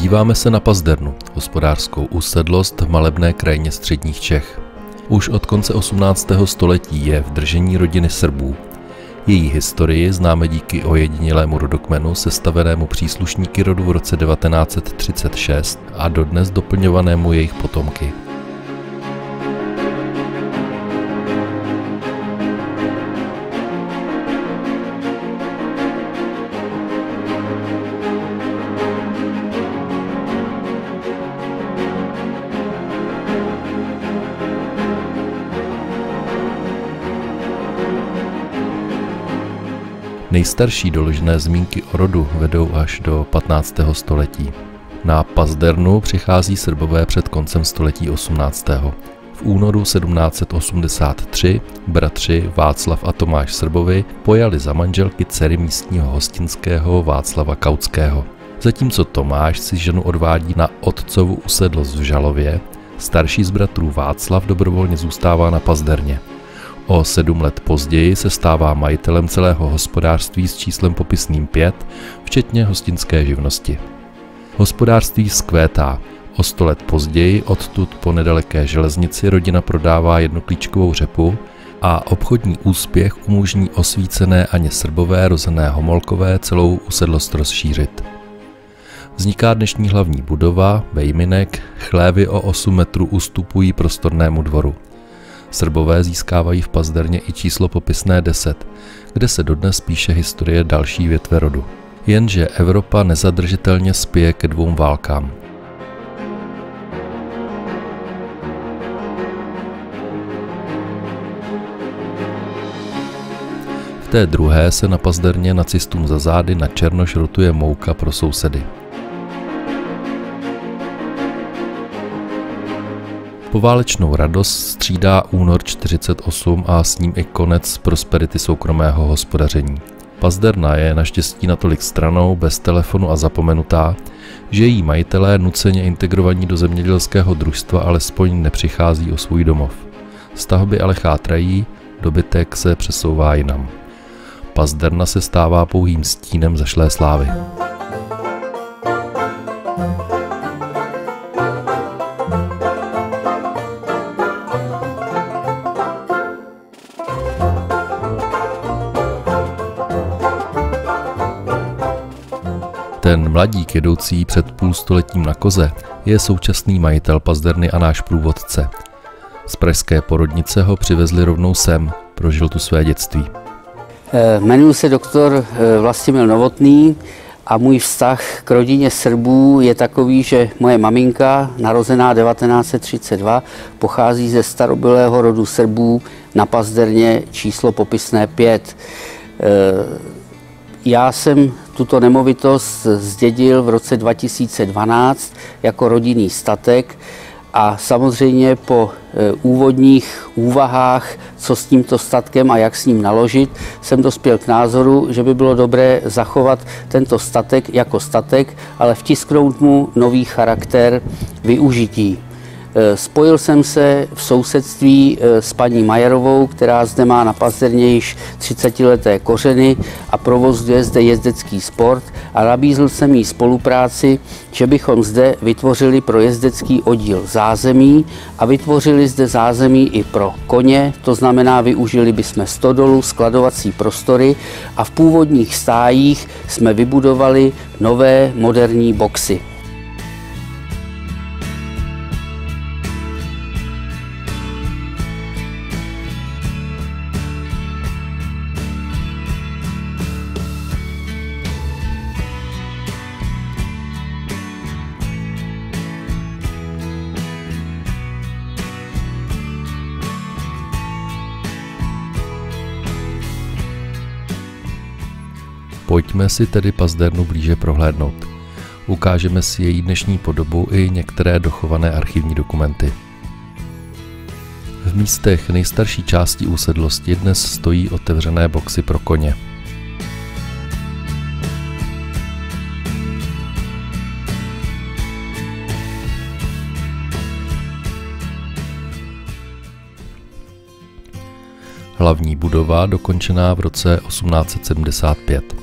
Díváme se na Pazdernu, hospodářskou usedlost v malebné krajině středních Čech. Už od konce 18. století je v držení rodiny Srbů. Její historii známe díky ojedinělému rodokmenu sestavenému příslušníky rodu v roce 1936 a dodnes doplňovanému jejich potomky. Nejstarší doložené zmínky o rodu vedou až do 15. století. Na Pazdernu přichází Srbové před koncem století 18. V únoru 1783 bratři Václav a Tomáš Srbovi pojali za manželky dcery místního hostinského Václava Kautského. Zatímco Tomáš si ženu odvádí na otcovu usedlost v Žalově, starší z bratrů Václav dobrovolně zůstává na Pazderně. O 7 let později se stává majitelem celého hospodářství s číslem popisným 5, včetně hostinské živnosti. Hospodářství vzkvétá. O 100 let později odtud po nedaleké železnici rodina prodává jednoklíčkovou řepu a obchodní úspěch umožní osvícené Aně Srbové rozené Homolkové celou usedlost rozšířit. Vzniká dnešní hlavní budova, vejminek, chlévy o 8 metrů ustupují prostornému dvoru. Srbové získávají v Pazderně i číslo popisné 10, kde se dodnes píše historie další větve rodu. Jenže Evropa nezadržitelně spěje ke 2 válkám. V té druhé se na Pazderně nacistům za zády na černo šrotuje mouka pro sousedy. Poválečnou radost střídá únor 48 a s ním i konec prosperity soukromého hospodaření. Pazderna je naštěstí natolik stranou, bez telefonu a zapomenutá, že její majitelé nuceně integrovaní do zemědělského družstva alespoň nepřichází o svůj domov. Stavby ale chátrají, dobytek se přesouvá jinam. Pazderna se stává pouhým stínem zašlé slávy. Ten mladík jedoucí před půlstoletím na koze je současný majitel Pazderny a náš průvodce. Z pražské porodnice ho přivezli rovnou sem, prožil tu své dětství. Jmenuji se doktor Vlastimil Novotný a můj vztah k rodině Srbů je takový, že moje maminka, narozená 1932, pochází ze starobylého rodu Srbů na Pazderně číslo popisné 5. Já jsem tuto nemovitost zdědil v roce 2012 jako rodinný statek a samozřejmě po úvodních úvahách, co s tímto statkem a jak s ním naložit, jsem dospěl k názoru, že by bylo dobré zachovat tento statek jako statek, ale vtisknout mu nový charakter využití. Spojil jsem se v sousedství s paní Majerovou, která zde má na Pazderně již 30leté kořeny a provozuje zde jezdecký sport, a nabízl jsem jí spolupráci, že bychom zde vytvořili pro jezdecký oddíl zázemí a vytvořili zde zázemí i pro koně, to znamená využili bychom stodolu, skladovací prostory a v původních stájích jsme vybudovali nové moderní boxy. Pojďme si tedy Pazdernu blíže prohlédnout. Ukážeme si její dnešní podobu i některé dochované archivní dokumenty. V místech nejstarší části usedlosti dnes stojí otevřené boxy pro koně. Hlavní budova dokončená v roce 1875.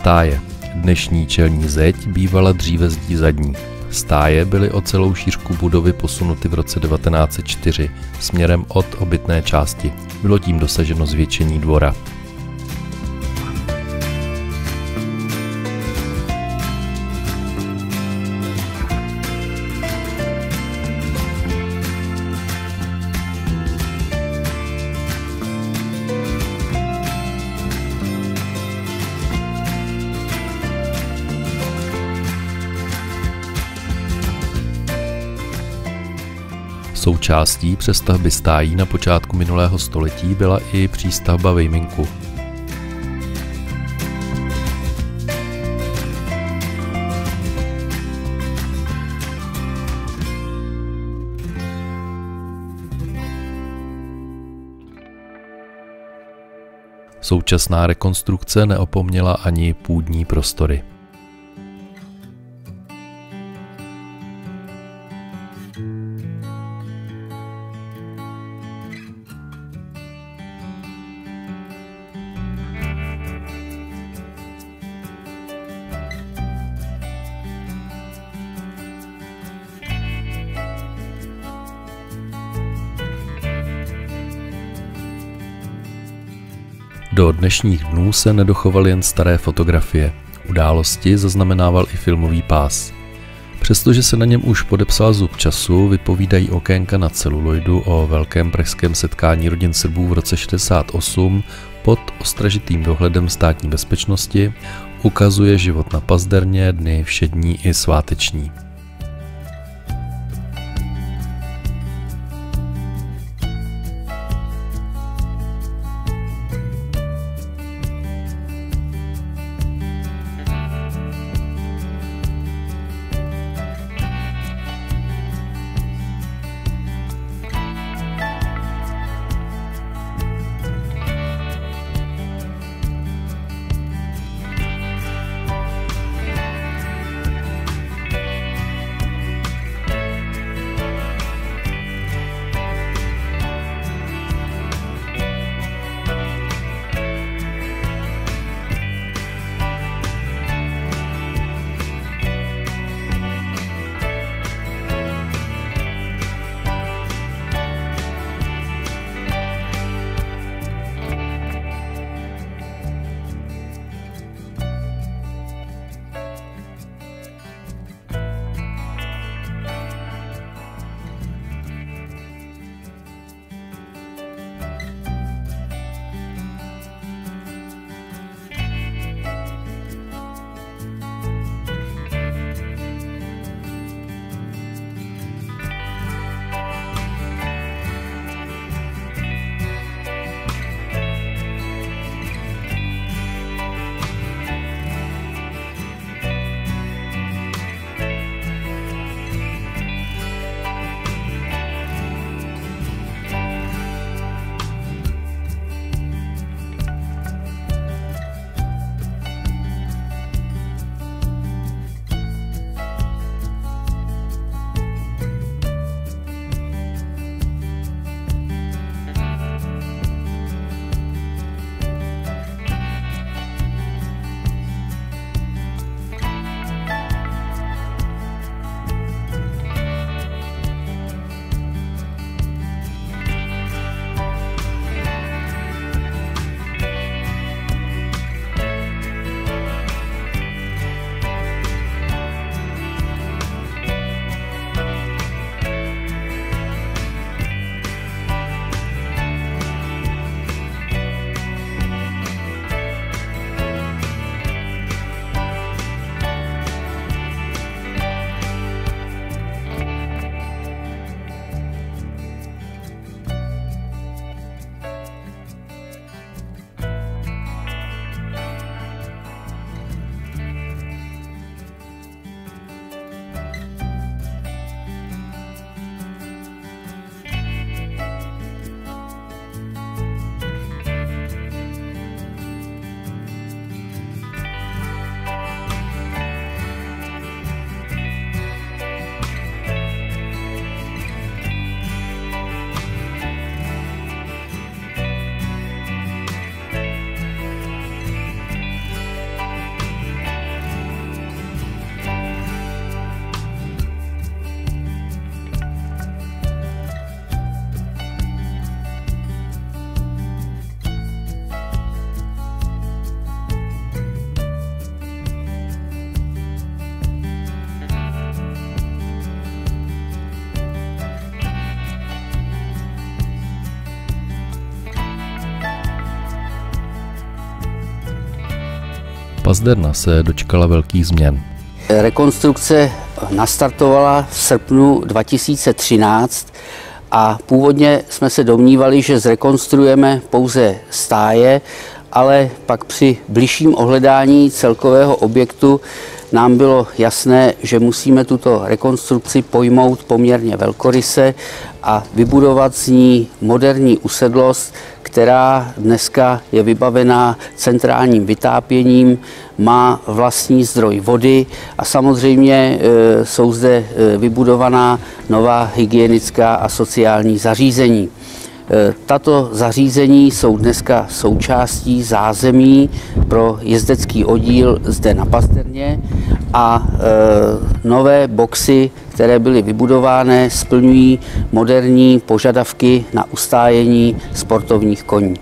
stáje. Dnešní čelní zeď bývala dříve zdí zadní. Stáje byly o celou šířku budovy posunuty v roce 1904 směrem od obytné části. Bylo tím dosaženo zvětšení dvora. Součástí přestavby stájí na počátku minulého století byla i přístavba Vejminku. Současná rekonstrukce neopomněla ani půdní prostory. Do dnešních dnů se nedochovaly jen staré fotografie. Události zaznamenával i filmový pás. Přestože se na něm už podepsal zub času, vypovídají okénka na celuloidu o velkém pražském setkání rodin Srbů v roce 68 pod ostražitým dohledem státní bezpečnosti, ukazuje život na Pazderně, dny všední i sváteční. Pazderna se dočkala velkých změn. Rekonstrukce nastartovala v srpnu 2013 a původně jsme se domnívali, že zrekonstruujeme pouze stáje, ale pak při bližším ohledání celkového objektu nám bylo jasné, že musíme tuto rekonstrukci pojmout poměrně velkoryse a vybudovat z ní moderní usedlost, která dneska je vybavená centrálním vytápěním, má vlastní zdroj vody a samozřejmě jsou zde vybudovaná nová hygienická a sociální zařízení. Tato zařízení jsou dneska součástí zázemí pro jezdecký oddíl zde na Pazderně a nové boxy, které byly vybudovány, splňují moderní požadavky na ustájení sportovních koní.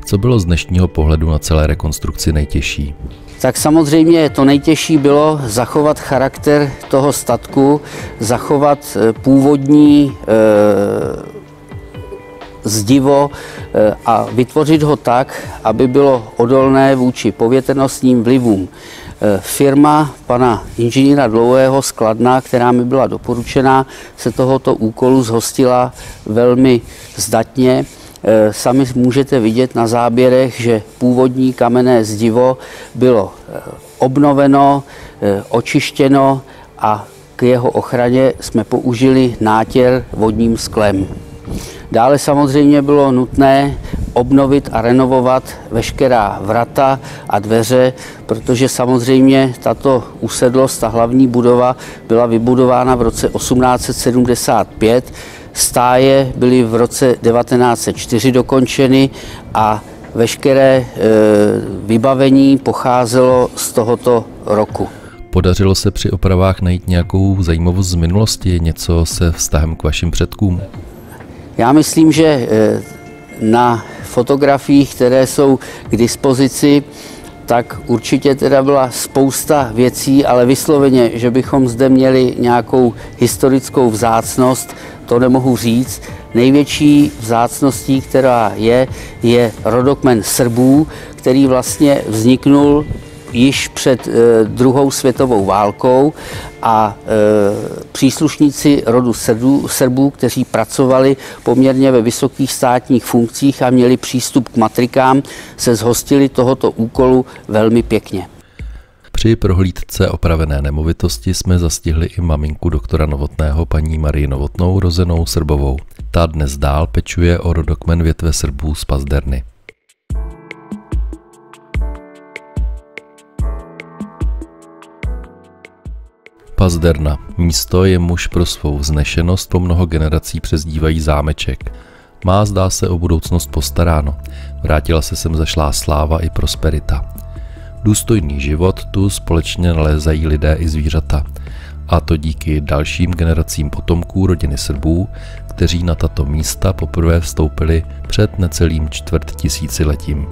Co bylo z dnešního pohledu na celé rekonstrukci nejtěžší? Tak samozřejmě to nejtěžší bylo zachovat charakter toho statku, zachovat původní zdivo a vytvořit ho tak, aby bylo odolné vůči povětrnostním vlivům. Firma pana inženýra Dlouhého z Kladna, která mi byla doporučena, se tohoto úkolu zhostila velmi zdatně. Sami můžete vidět na záběrech, že původní kamenné zdivo bylo obnoveno, očištěno a k jeho ochraně jsme použili nátěr vodním sklem. Dále samozřejmě bylo nutné obnovit a renovovat veškerá vrata a dveře, protože samozřejmě tato usedlost, ta hlavní budova, byla vybudována v roce 1875, stáje byly v roce 1904 dokončeny a veškeré vybavení pocházelo z tohoto roku. Podařilo se při opravách najít nějakou zajímavost z minulosti, něco se vztahem k vašim předkům? Já myslím, že na fotografiích, které jsou k dispozici, tak určitě teda byla spousta věcí, ale vysloveně, že bychom zde měli nějakou historickou vzácnost, to nemohu říct. Největší vzácností, která je rodokmen Srbů, který vlastně vzniknul již před druhou světovou válkou a příslušníci rodu Srbů, kteří pracovali poměrně ve vysokých státních funkcích a měli přístup k matrikám, se zhostili tohoto úkolu velmi pěkně. Při prohlídce opravené nemovitosti jsme zastihli i maminku doktora Novotného, paní Marii Novotnou, rozenou Srbovou. Ta dnes dál pečuje o rodokmen větve Srbů z Pazderny. Pazderna. Místo, jemuž pro svou vznešenost po mnoho generací přezdívají zámeček. Má, zdá se, o budoucnost postaráno. Vrátila se sem zašlá sláva i prosperita. Důstojný život tu společně nalézají lidé i zvířata. A to díky dalším generacím potomků rodiny Srbů, kteří na tato místa poprvé vstoupili před necelým čtvrt tisíciletím.